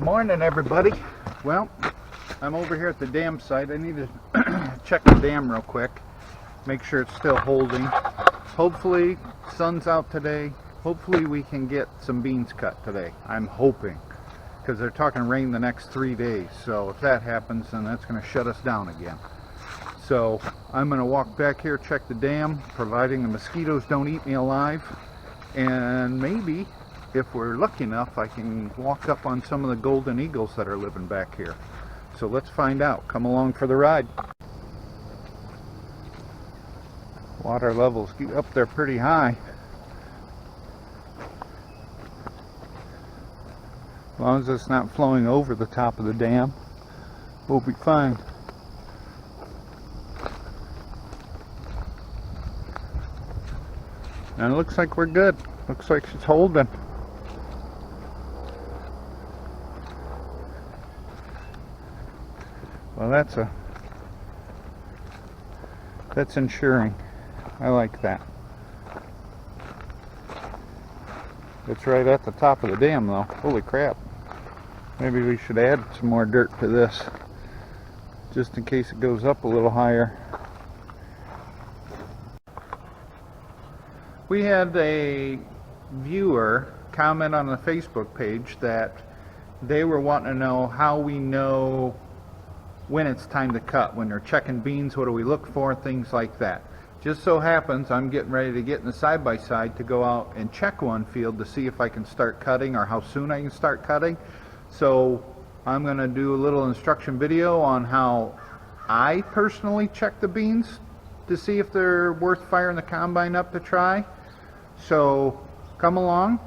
Morning, everybody. Well, I'm over here at the dam site. I need to check the dam real quick, make sure it's still holding. Hopefully sun's out today. Hopefully we can get some beans cut today. I'm hoping, because they're talking rain the next 3 days. So if that happens, then that's going to shut us down again. So I'm going to walk back here, check the dam, providing the mosquitoes don't eat me alive, and maybe if we're lucky enough, I can walk up on some of the golden eagles that are living back here. So let's find out. Come along for the ride. Water levels get up there pretty high. As long as it's not flowing over the top of the dam, we'll be fine. And it looks like we're good. Looks like it's holding. Well, that's ensuring. I like that. It's right at the top of the dam though. Holy crap. Maybe we should add some more dirt to this, just in case it goes up a little higher. We had a viewer comment on the Facebook page that they were wanting to know how we know when it's time to cut. When they're checking beans, what do we look for, things like that. Just so happens I'm getting ready to get in the side-by-side to go out and check one field to see if I can start cutting or how soon I can start cutting. So I'm going to do a little instruction video on how I personally check the beans to see if they're worth firing the combine up to try. So come along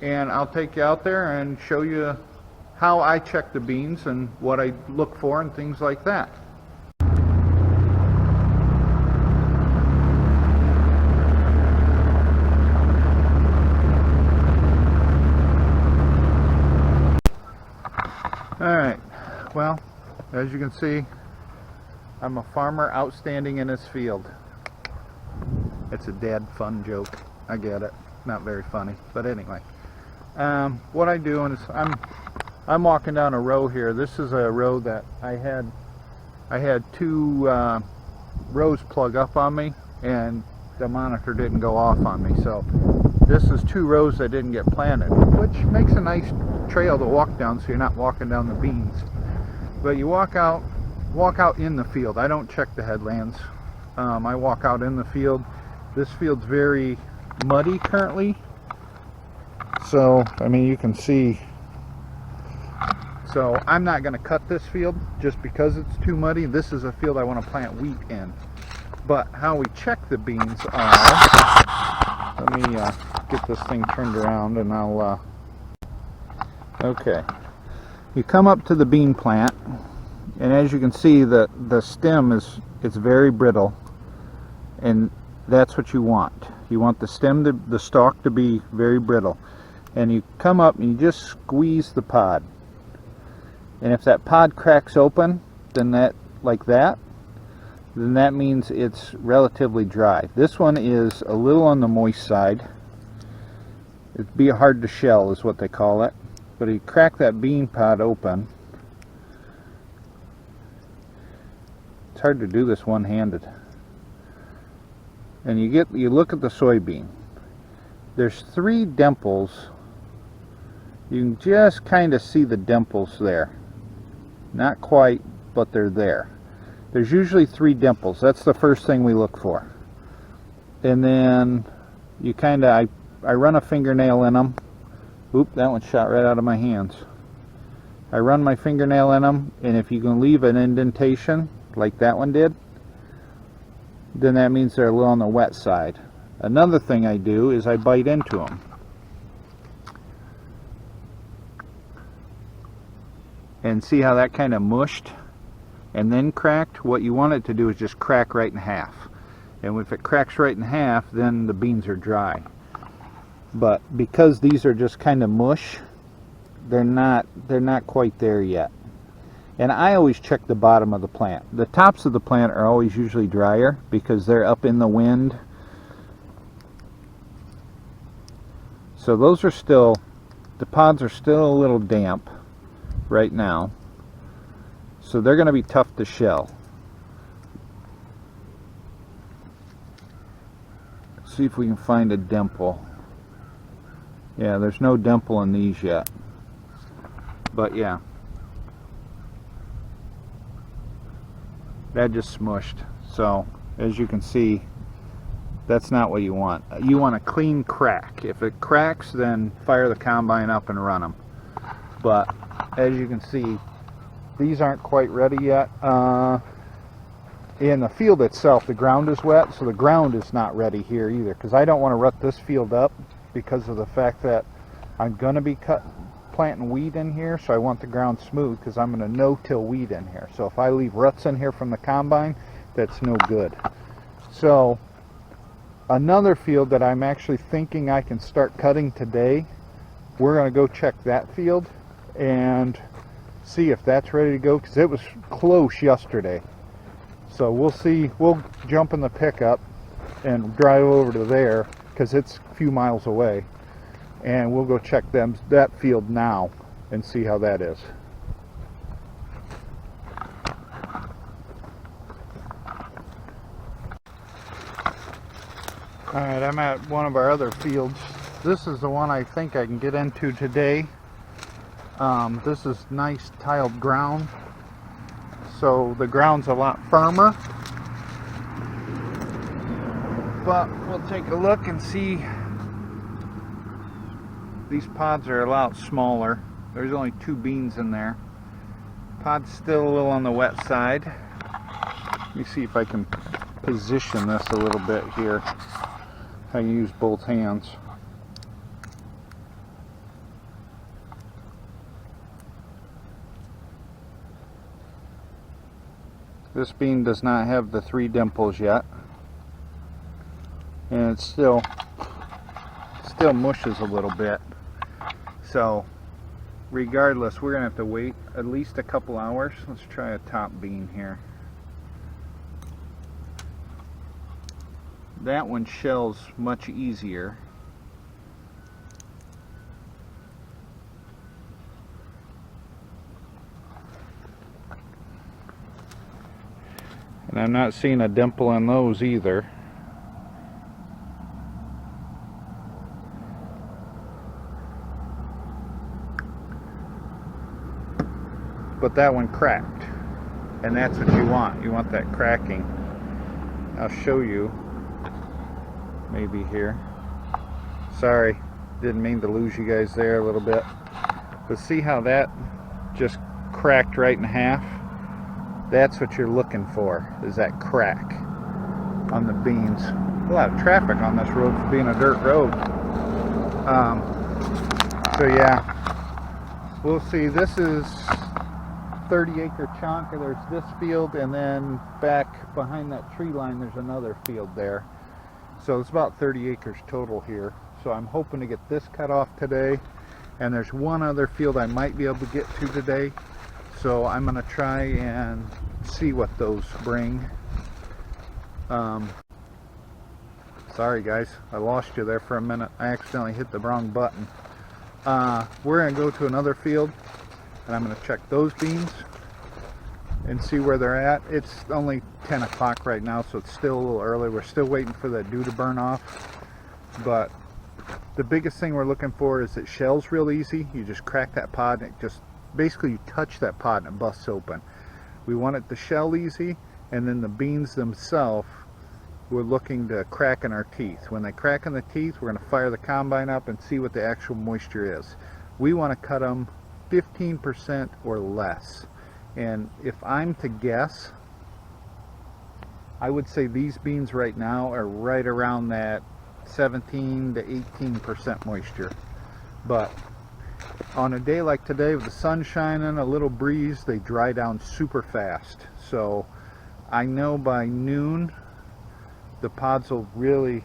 and I'll take you out there and show you how I check the beans and what I look for and things like that. Alright, well, as you can see, I'm a farmer outstanding in this field. It's a dead fun joke. I get it. Not very funny, but anyway. What I do is I'm walking down a row here. This is a row that I had two rows plug up on me, and the monitor didn't go off on me. So this is 2 rows that didn't get planted, which makes a nice trail to walk down, so you're not walking down the beans. But you walk out in the field. I don't check the headlands. I walk out in the field. This field's very muddy currently. So I mean, you can see. So I'm not going to cut this field just because it's too muddy. This is a field I want to plant wheat in. But how we check the beans are, let me get this thing turned around and I'll, okay. You come up to the bean plant, and as you can see, the stem it's very brittle, and that's what you want. You want the stem, the stalk to be very brittle. And you come up and you just squeeze the pod. And if that pod cracks open, then then that means it's relatively dry. This one is a little on the moist side. It'd be hard to shell is what they call it. But you crack that bean pod open. It's hard to do this one-handed. And you look at the soybean. There's 3 dimples. You can just kind of see the dimples there. Not quite, but they're there. There's usually 3 dimples. That's the first thing we look for. And then you kind of, I run a fingernail in them. Oop, that one shot right out of my hands. I run my fingernail in them, and if you can leave an indentation like that one did, then that means they're a little on the wet side. Another thing I do is I bite into them. And see how that kind of mushed and then cracked? What you want it to do is just crack right in half. And if it cracks right in half, then the beans are dry. But because these are just kind of mush, they're not quite there yet. And I always check the bottom of the plant. The tops of the plant are always usually drier because they're up in the wind. So those are still, the pods are still a little damp. right now, so they're going to be tough to shell. See if we can find a dimple. Yeah, there's no dimple in these yet, but yeah, that just smushed. So as you can see, that's not what you want. You want a clean crack. If it cracks, then fire the combine up and run them. But as you can see, these aren't quite ready yet. In the field itself, the ground is wet, so the ground is not ready here either, because I don't want to rut this field up because of the fact that I'm going to be planting wheat in here, so I want the ground smooth because I'm going to no-till wheat in here. So if I leave ruts in here from the combine, that's no good. So another field that I'm actually thinking I can start cutting today, we're going to go check that field and see if that's ready to go, because it was close yesterday. So we'll see. We'll jump in the pickup and drive over to there, because it's a few miles away, and we'll go check that field now and see how that is. Alright, I'm at one of our other fields. This is the one I think I can get into today. This is nice tiled ground, so the ground's a lot firmer. But we'll take a look and see. These pods are a lot smaller. There's only 2 beans in there. Pod's still a little on the wet side. Let me see if I can position this a little bit here. I can use both hands. This bean does not have the 3 dimples yet, and it still mushes a little bit. So regardless, we're gonna have to wait at least a couple hours. Let's try a top bean here. That one shells much easier. And I'm not seeing a dimple in those either. But that one cracked, and that's what you want. You want that cracking. I'll show you maybe here. Sorry, didn't mean to lose you guys there a little bit, but see how that just cracked right in half? That's what you're looking for, is that crack on the beans. A lot of traffic on this road for being a dirt road. So yeah, we'll see. This is 30-acre chunk. There's this field, and then back behind that tree line there's another field there. So it's about 30 acres total here. So I'm hoping to get this cut off today, and there's one other field I might be able to get to today. So I'm going to try and see what those bring. Sorry guys, I lost you there for a minute. I accidentally hit the wrong button. We're going to go to another field, and I'm going to check those beans and see where they're at. It's only 10 o'clock right now, so it's still a little early. We're still waiting for that dew to burn off. But the biggest thing we're looking for is it shells real easy. You just crack that pod, and it just basically you touch that pod and it busts open. We want it to shell easy, and then the beans themselves we're looking to crack in our teeth. When they crack in the teeth, we're going to fire the combine up and see what the actual moisture is. We want to cut them 15% or less. And if I'm to guess, I would say these beans right now are right around that 17 to 18% moisture. But on a day like today with the sun shining, a little breeze, they dry down super fast. So I know by noon the pods will really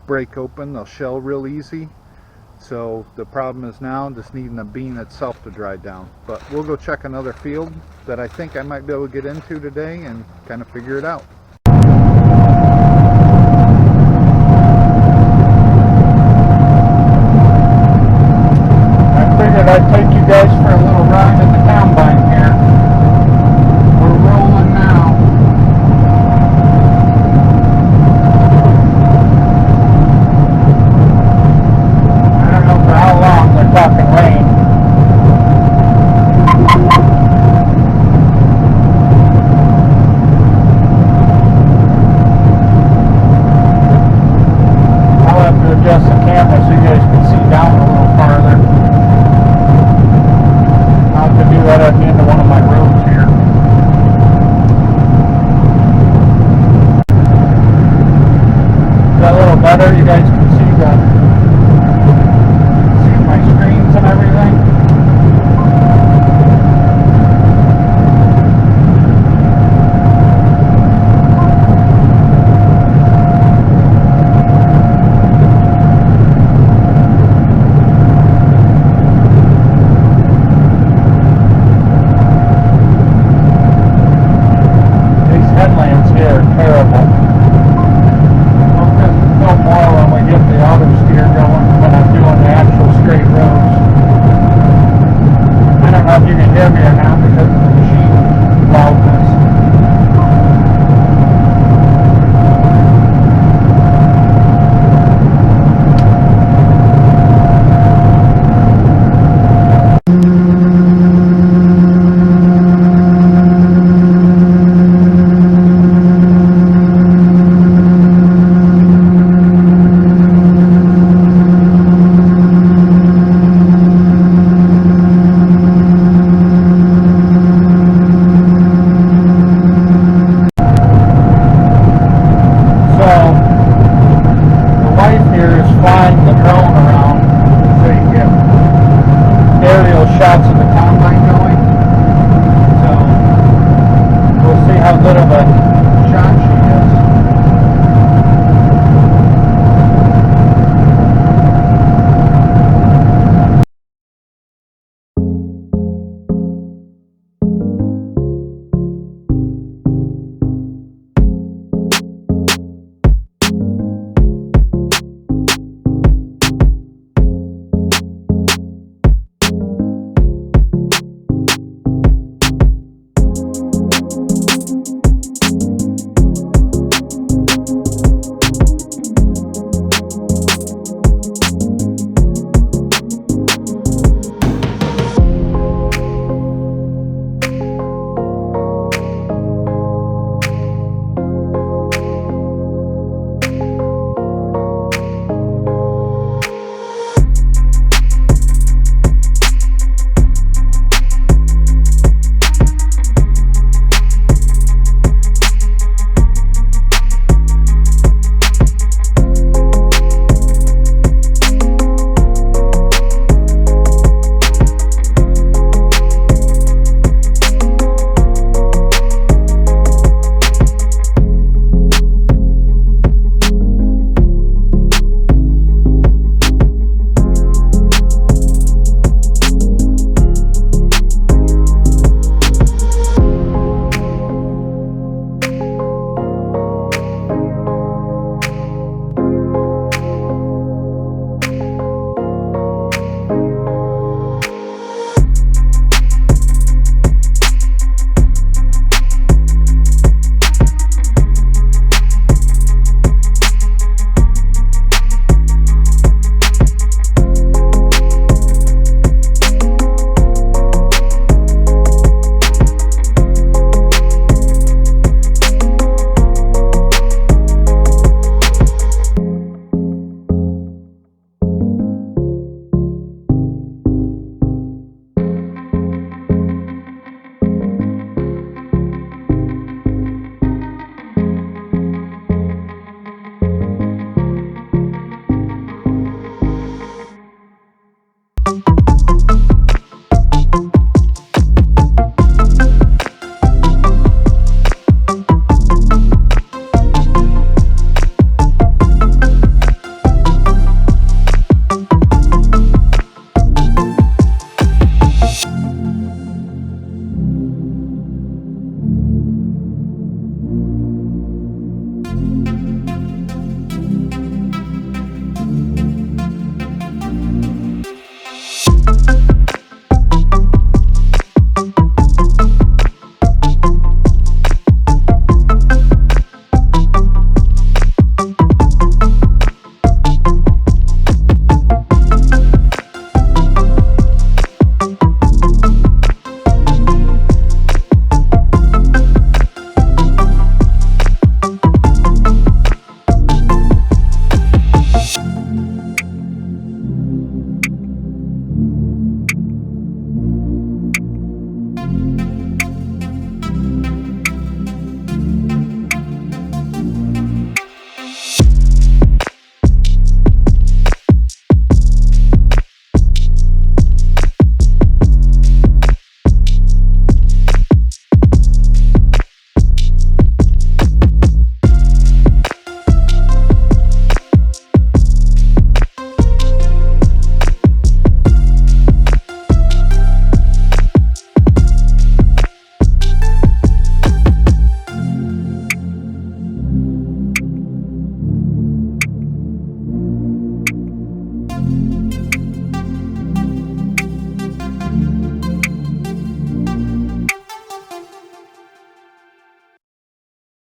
break open. They'll shell real easy. So the problem is now just needing the bean itself to dry down. But we'll go check another field that I think I might be able to get into today and kind of figure it out.